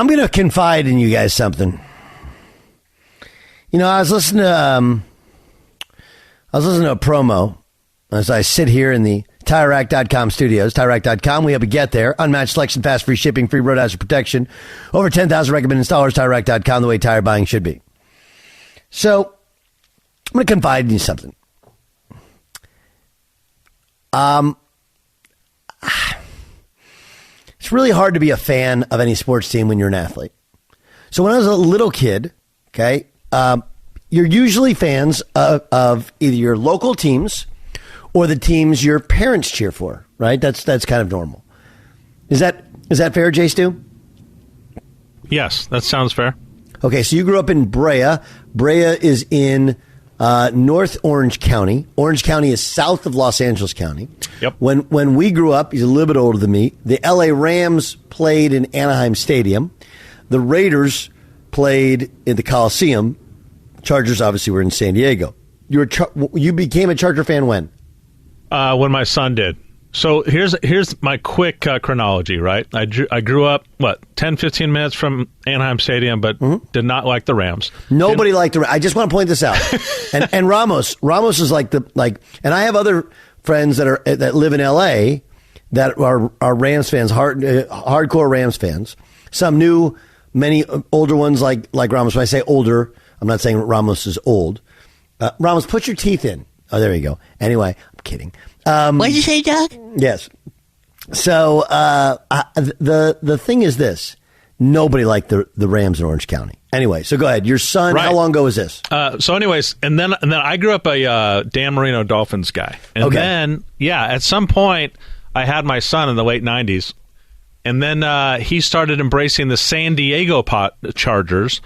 I'm going to confide in you guys something. You know, I was listening to a promo as I sit here in the TireRack.com studios. TireRack.com, we have a get there. Unmatched selection, fast, free shipping, free road hazard protection. Over 10,000 recommended installers. TireRack.com, the way tire buying should be. So, I'm going to confide in you something. It's really hard to be a fan of any sports team when you're an athlete. So when I was a little kid, okay, you're usually fans of either your local teams or the teams your parents cheer for, right? That's kind of normal. Is that fair, Jay Stu? Yes, that sounds fair. Okay, so you grew up in Brea. Brea is in North Orange County. Orange County is south of Los Angeles County. Yep. When we grew up, he's a little bit older than me, the LA Rams played in Anaheim Stadium. The Raiders played in the Coliseum. Chargers obviously were in San Diego. You became a Charger fan when? When my son did. So here's my quick chronology, right? I grew up, 10, 15 minutes from Anaheim Stadium, but did not like the Rams. Nobody liked the Rams. I just want to point this out. and Ramos is and I have other friends that live in L.A. that are Rams fans, hardcore Rams fans. Some new, many older ones like Ramos. When I say older, I'm not saying Ramos is old. Ramos, put your teeth in. Oh, there you go. Anyway, I'm kidding. What did you say, Doug? Yes. So the thing is this. Nobody liked the Rams in Orange County. Anyway, so go ahead. Your son, right. How long ago was this? So anyways, and then I grew up a Dan Marino Dolphins guy. And then, at some point, I had my son in the late 90s. And then he started embracing the San Diego Chargers.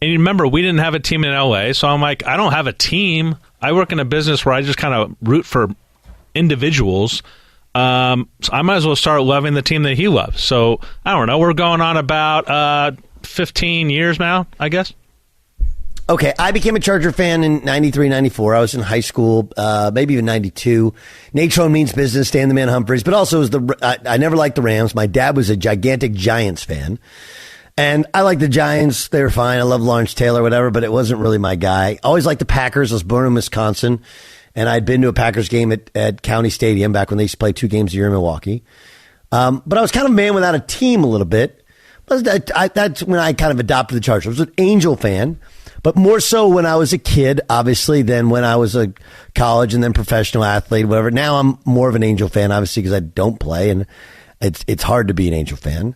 And you remember, we didn't have a team in L.A., so I'm like, I don't have a team. I work in a business where I just kind of root for individuals. So I might as well start loving the team that he loves. So, I don't know. We're going on about 15 years now, I guess. Okay, I became a Charger fan in 93, 94. I was in high school, maybe even 92. Natron means business, Stan the Man Humphries, but also I never liked the Rams. My dad was a gigantic Giants fan. And I like the Giants. They were fine. I love Lawrence Taylor, whatever, but it wasn't really my guy. I always liked the Packers. I was born in Wisconsin, and I'd been to a Packers game at County Stadium back when they used to play 2 games a year in Milwaukee. But I was kind of a man without a team a little bit. That's when I kind of adopted the Chargers. I was an Angel fan, but more so when I was a kid, obviously, than when I was a college and then professional athlete, whatever. Now I'm more of an Angel fan, obviously, because I don't play, and it's hard to be an Angel fan.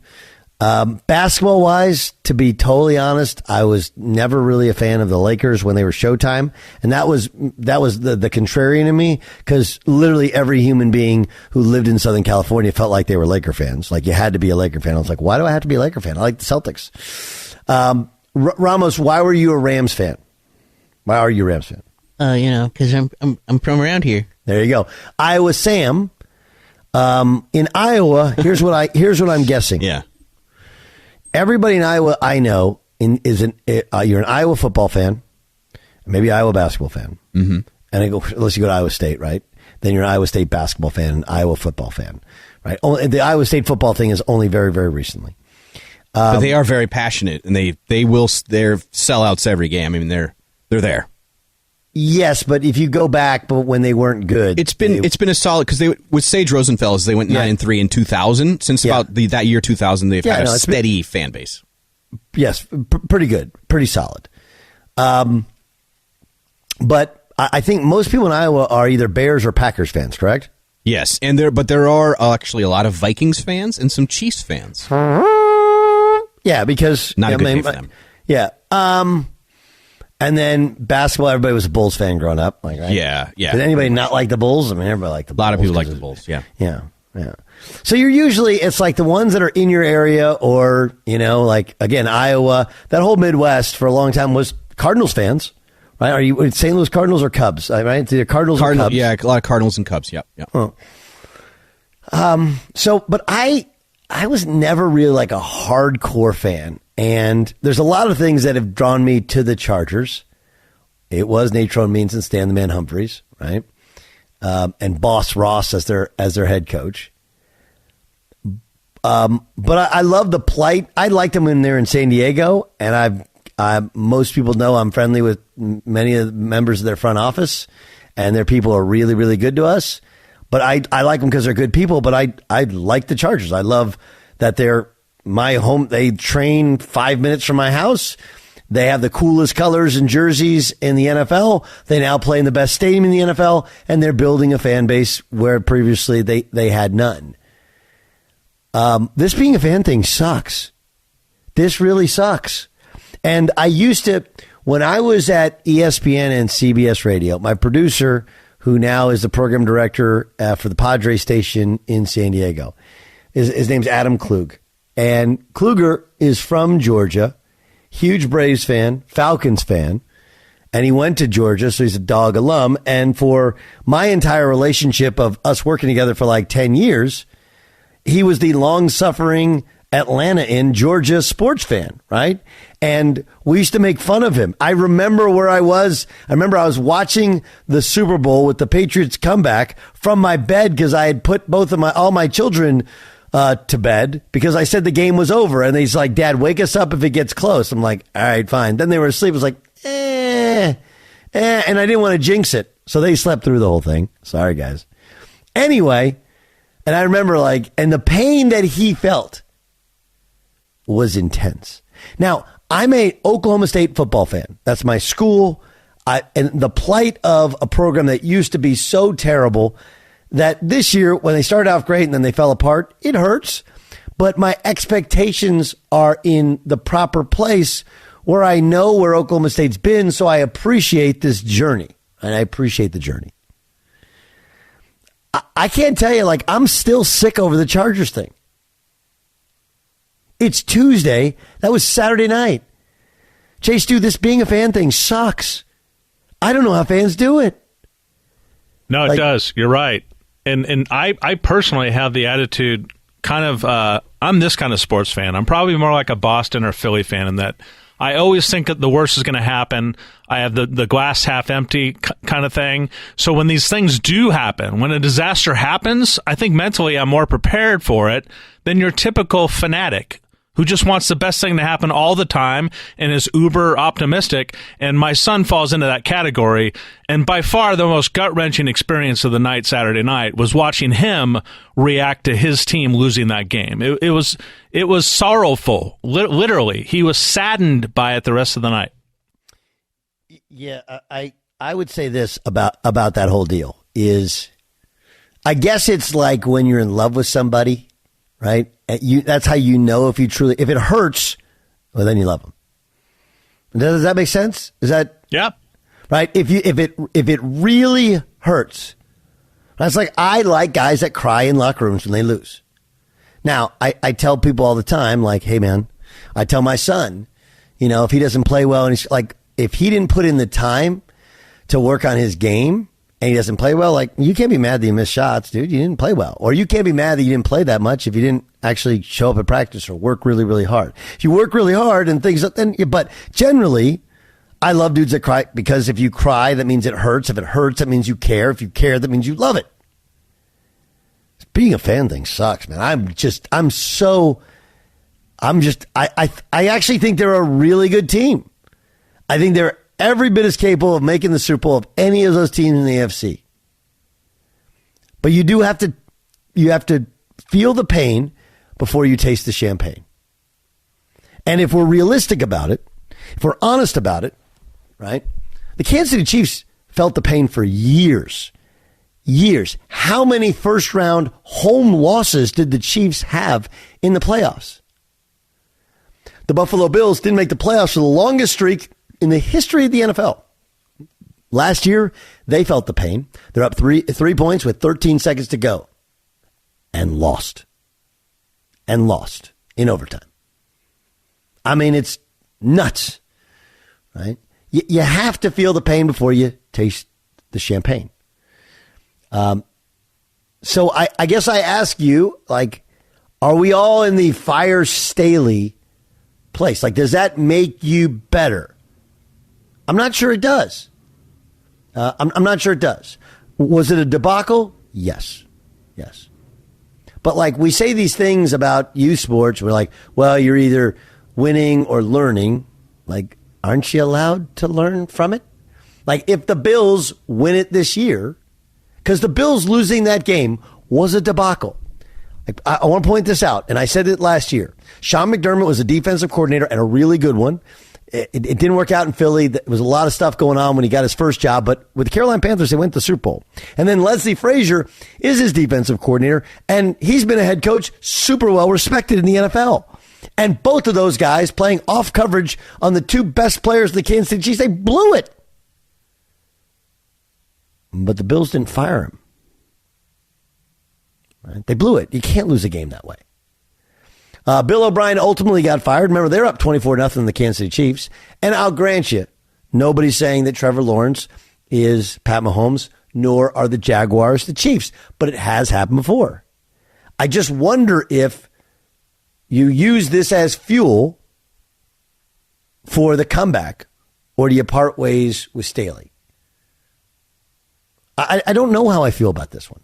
Basketball wise, to be totally honest, I was never really a fan of the Lakers when they were Showtime. And that was the contrarian in me, because literally every human being who lived in Southern California felt like they were Laker fans. Like, you had to be a Laker fan. I was like, why do I have to be a Laker fan? I like the Celtics. Ramos, why were you a Rams fan? Why are you a Rams fan? Because I'm from around here. There you go. Iowa Sam. In Iowa, here's what I'm guessing. Yeah. Everybody in Iowa I know you're an Iowa football fan, maybe Iowa basketball fan, and unless you go to Iowa State, right? Then you're an Iowa State basketball fan, and Iowa football fan, right? The Iowa State football thing is only very, very recently. But they are very passionate, and they're sellouts every game. I mean, they're there. Yes, but if you go back, but when they weren't good, it's been a solid, because with Sage Rosenfels, they went 9-3 in 2000. Since about that year 2000, they've had a steady fan base. Yes, pretty good, pretty solid. But I think most people in Iowa are either Bears or Packers fans, correct? Yes, and there are actually a lot of Vikings fans and some Chiefs fans. Yeah, because not a good day for them. Yeah. And then basketball, everybody was a Bulls fan growing up. Like, right? Yeah. Did anybody not like the Bulls? I mean, everybody liked the Bulls. A lot of people like the Bulls, yeah. Yeah. So it's like the ones that are in your area, or, like, again, Iowa, that whole Midwest for a long time was Cardinals fans, right? Are you St. Louis Cardinals or Cubs, right? It's either Cardinals or Cubs. Yeah, a lot of Cardinals and Cubs, yeah. Oh. But I was never really like a hardcore fan. And there's a lot of things that have drawn me to the Chargers. It was Natron Means and Stan the Man Humphries, right? And Boss Ross as their head coach. But I love the plight. I liked them when they're in San Diego, and most people know I'm friendly with many of the members of their front office, and their people are really, really good to us. But I like them because they're good people, but I like the Chargers. I love that they're my home. They train 5 minutes from my house. They have the coolest colors and jerseys in the NFL. They now play in the best stadium in the NFL, and they're building a fan base where previously they had none. This being a fan thing sucks. This really sucks. And I used to, when I was at ESPN and CBS Radio, my producer, who now is the program director for the Padres station in San Diego, his name's Adam Klug. And Kluger is from Georgia, huge Braves fan, Falcons fan, and he went to Georgia, so he's a Dog alum. And for my entire relationship of us working together for like 10 years, he was the long-suffering Atlanta in Georgia sports fan, right? And we used to make fun of him. I remember where I was. I remember I was watching the Super Bowl with the Patriots comeback from my bed because I had put all my children to bed because I said the game was over. And he's like, Dad, wake us up if it gets close. I'm like, all right, fine. Then they were asleep. I was like, and I didn't want to jinx it. So they slept through the whole thing. Sorry, guys. Anyway, and I remember and the pain that he felt was intense. Now, I'm a Oklahoma State football fan. That's my school. And the plight of a program that used to be so terrible that this year, when they started off great and then they fell apart, it hurts. But my expectations are in the proper place where I know where Oklahoma State's been, so I appreciate this journey. And I appreciate the journey. I can't tell you, I'm still sick over the Chargers thing. It's Tuesday. That was Saturday night. Chase, dude, this being a fan thing sucks. I don't know how fans do it. No, it does. You're right. And I personally have the attitude I'm this kind of sports fan. I'm probably more like a Boston or Philly fan in that I always think that the worst is going to happen. I have the glass half empty kind of thing. So when these things do happen, when a disaster happens, I think mentally I'm more prepared for it than your typical fanatic who just wants the best thing to happen all the time and is uber optimistic. And my son falls into that category. And by far the most gut-wrenching experience of the night Saturday night was watching him react to his team losing that game. It was sorrowful, literally. He was saddened by it the rest of the night. Yeah, I would say this about that whole deal is, I guess it's like when you're in love with somebody, right? That's how you know if it hurts, well, then you love them. Does that make sense? Is that right? If it really hurts, that's like I like guys that cry in locker rooms when they lose. Now I tell people all the time, like, hey man, I tell my son, if he doesn't play well and he's like, if he didn't put in the time to work on his game and he doesn't play well, you can't be mad that you missed shots, dude. You didn't play well. Or you can't be mad that you didn't play that much if you didn't actually show up at practice or work really, really hard. If you work really hard and things, but generally, I love dudes that cry because if you cry, that means it hurts. If it hurts, that means you care. If you care, that means you love it. Being a fan thing sucks, man. I actually think they're a really good team. I think they're every bit as capable of making the Super Bowl of any of those teams in the AFC. But you have to feel the pain before you taste the champagne. And if we're realistic about it, if we're honest about it, right? The Kansas City Chiefs felt the pain for years. Years. How many first-round home losses did the Chiefs have in the playoffs? The Buffalo Bills didn't make the playoffs for the longest streak in the history of the NFL. Last year, they felt the pain. They're up three points with 13 seconds to go. And lost. And lost in overtime. I mean, it's nuts. Right? You have to feel the pain before you taste the champagne. So I guess I ask you, are we all in the fire Staley place? Does that make you better? I'm not sure it does. I'm not sure it does. Was it a debacle? Yes. But like we say these things about youth sports, we're like, well, you're either winning or learning. Like, aren't you allowed to learn from it? Like if the Bills win it this year, because the Bills losing that game was a debacle. I want to point this out, and I said it last year. Sean McDermott was a defensive coordinator and a really good one. It didn't work out in Philly. There was a lot of stuff going on when he got his first job, but with the Carolina Panthers, they went to the Super Bowl. And then Leslie Frazier is his defensive coordinator, and he's been a head coach super well respected in the NFL. And both of those guys playing off coverage on the two best players of the Kansas City Chiefs, they blew it. But the Bills didn't fire him. Right? They blew it. You can't lose a game that way. Bill O'Brien ultimately got fired. Remember, they're up 24-0 in the Kansas City Chiefs. And I'll grant you, nobody's saying that Trevor Lawrence is Pat Mahomes, nor are the Jaguars the Chiefs. But it has happened before. I just wonder if you use this as fuel for the comeback, or do you part ways with Staley? I don't know how I feel about this one.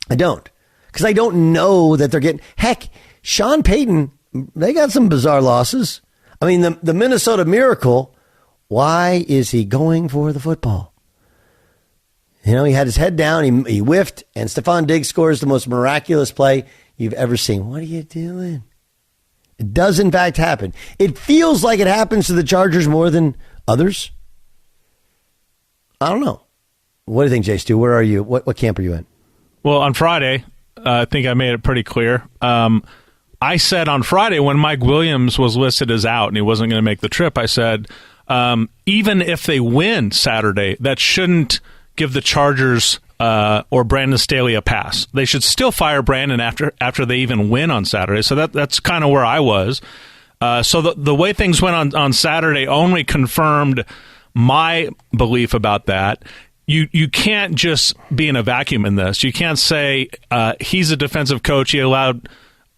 I don't. Because I don't know that they're getting... Heck, Sean Payton, they got some bizarre losses. I mean, the Minnesota Miracle, why is he going for the football? You know, he had his head down, he whiffed, and Stephon Diggs scores the most miraculous play you've ever seen. What are you doing? It does, in fact, happen. It feels like it happens to the Chargers more than others. I don't know. What do you think, Jay Stu? Where are you? What camp are you in? Well, on Friday, I think I made it pretty clear. I said on Friday when Mike Williams was listed as out and he wasn't going to make the trip, I said, even if they win Saturday, that shouldn't give the Chargers or Brandon Staley a pass. They should still fire Brandon after they even win on Saturday. So that's kind of where I was. So the way things went on Saturday only confirmed my belief about that. You can't just be in a vacuum in this. You can't say he's a defensive coach. He allowed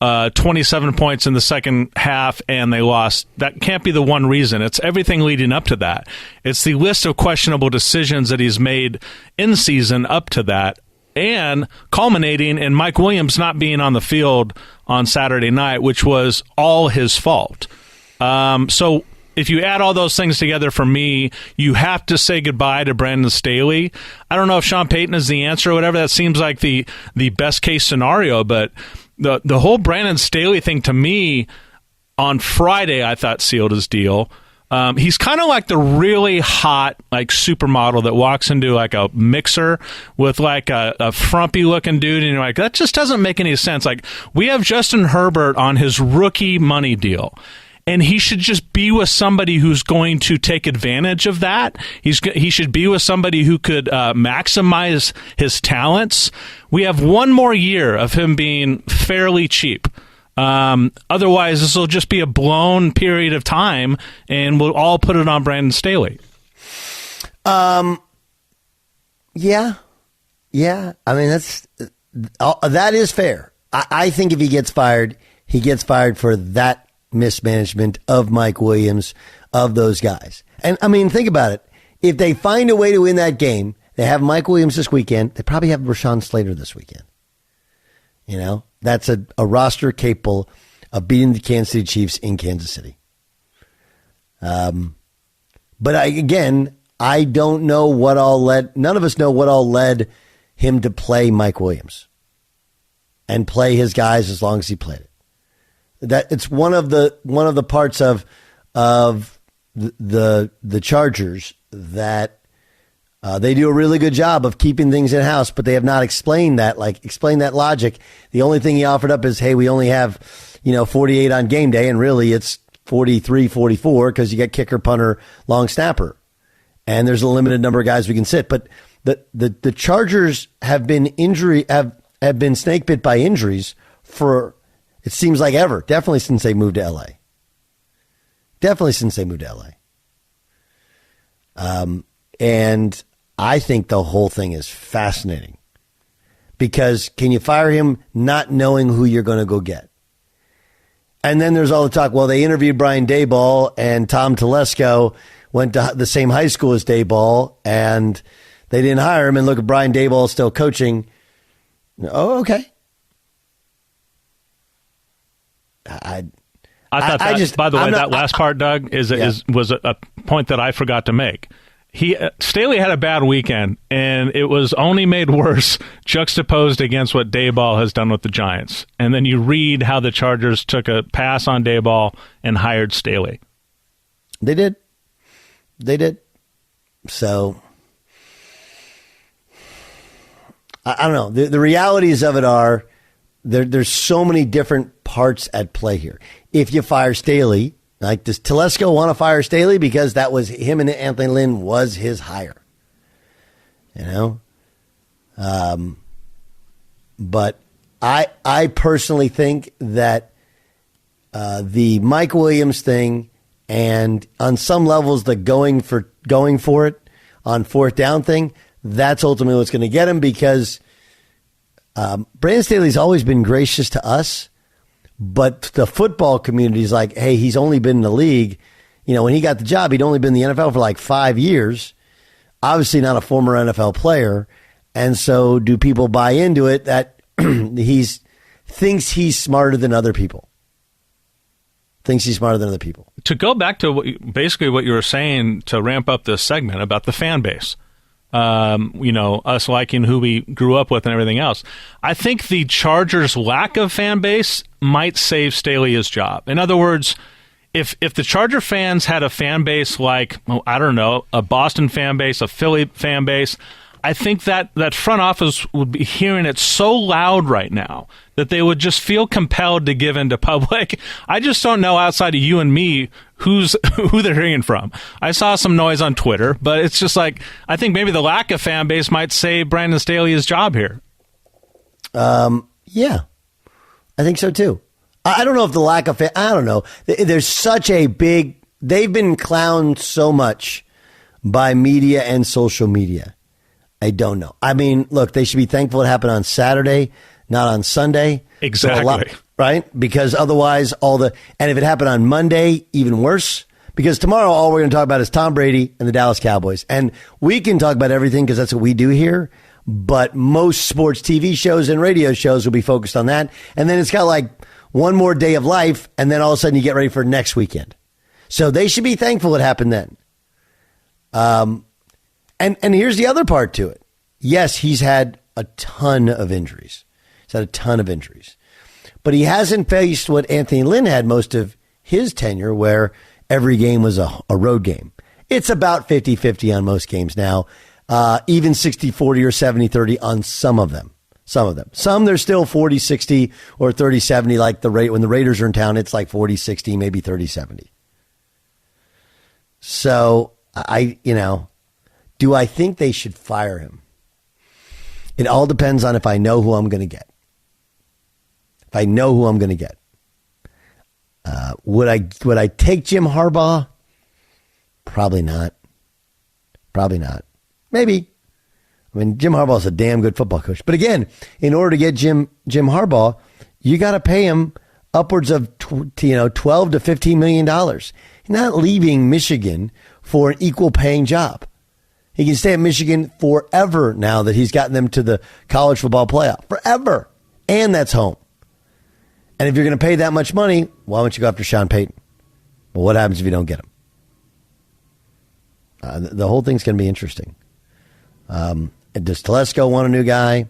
27 points in the second half and they lost. That can't be the one reason. It's everything leading up to that. It's the list of questionable decisions that he's made in season up to that, and culminating in Mike Williams not being on the field on Saturday night, which was all his fault. So if you add all those things together, for me, you have to say goodbye to Brandon Staley. I don't know if Sean Payton is the answer or whatever. That seems like the best case scenario, but the whole Brandon Staley thing to me on Friday, I thought sealed his deal. He's kind of like the really hot like supermodel that walks into like a mixer with like a frumpy looking dude, and you're like, that just doesn't make any sense. Like, we have Justin Herbert on his rookie money deal, and he should just be with somebody who's going to take advantage of that. He should be with somebody who could maximize his talents. We have one more year of him being fairly cheap. Otherwise, this will just be a blown period of time, and we'll all put it on Brandon Staley. Yeah. I mean, that is fair. I think if he gets fired for that mismanagement of Mike Williams, of those guys. And I mean, think about it. If they find a way to win that game, they have Mike Williams this weekend. They probably have Rashawn Slater this weekend. You know, that's a roster capable of beating the Kansas City Chiefs in Kansas City. But I don't know what all led. None of us know what all led him to play Mike Williams and play his guys as long as he played it. That it's one of the parts of the Chargers that they do a really good job of keeping things in house, but they have not explained that logic. The only thing he offered up is, hey, we only have 48 on game day, and really it's 43, 44 because you get kicker, punter, long snapper, and there's a limited number of guys we can sit. But the Chargers have been have been snake bit by injuries for, it seems like, ever. Definitely since they moved to LA. And I think the whole thing is fascinating because can you fire him not knowing who you're going to go get? And then there's all the talk. Well, they interviewed Brian Daboll, and Tom Telesco went to the same high school as Daboll, and they didn't hire him. And look at Brian Daboll still coaching. Oh, okay. I thought that, just, by the way, that last part, Doug, was a point that I forgot to make. Staley had a bad weekend, and it was only made worse juxtaposed against what Daboll has done with the Giants. And then you read how the Chargers took a pass on Daboll and hired Staley. They did. So, I don't know. The realities of it are there's so many different parts at play here. If you fire Staley, like, does Telesco want to fire Staley because that was him and Anthony Lynn was his hire? But I personally think that the Mike Williams thing and on some levels the going for it on fourth down thing, that's ultimately what's going to get him because Brandon Staley's always been gracious to us. But the football community is like, hey, he's only been in the league. When he got the job, he'd only been in the NFL for like 5 years. Obviously not a former NFL player. And so do people buy into it that thinks he's smarter than other people? To go back to basically what you were saying to ramp up this segment about the fan base. Us liking who we grew up with and everything else. I think the Chargers' lack of fan base might save Staley his job. In other words, if the Charger fans had a fan base like, a Boston fan base, a Philly fan base, I think that front office would be hearing it so loud right now that they would just feel compelled to give in to public. I just don't know outside of you and me who they're hearing from. I saw some noise on Twitter, but it's just like, I think maybe the lack of fan base might save Brandon Staley his job here. Yeah, I think so too. I don't know if the lack of I don't know. There's such a big, they've been clowned so much by media and social media. I don't know. I mean, look, they should be thankful it happened on Saturday, not on Sunday. Exactly. So right? Because otherwise and if it happened on Monday, even worse. Because tomorrow, all we're going to talk about is Tom Brady and the Dallas Cowboys. And we can talk about everything because that's what we do here. But most sports TV shows and radio shows will be focused on that. And then it's got like one more day of life. And then all of a sudden you get ready for next weekend. So they should be thankful it happened then. And here's the other part to it. Yes, he's had a ton of injuries. But he hasn't faced what Anthony Lynn had most of his tenure, where every game was a road game. It's about 50-50 on most games now, even 60-40 or 70-30 on some of them. Some they're still 40-60 or 30-70, like when the Raiders are in town, it's like 40-60, maybe 30-70. So, do I think they should fire him? It all depends on if I know who I'm going to get. Would I take Jim Harbaugh? Probably not. Maybe. I mean, Jim Harbaugh's a damn good football coach. But again, in order to get Jim Harbaugh, you got to pay him upwards of $12 to $15 million. He's not leaving Michigan for an equal paying job. He can stay at Michigan forever now that he's gotten them to the college football playoff. Forever. And that's home. And if you're going to pay that much money, why don't you go after Sean Payton? Well, what happens if you don't get him? The whole thing's going to be interesting. Does Telesco want a new guy?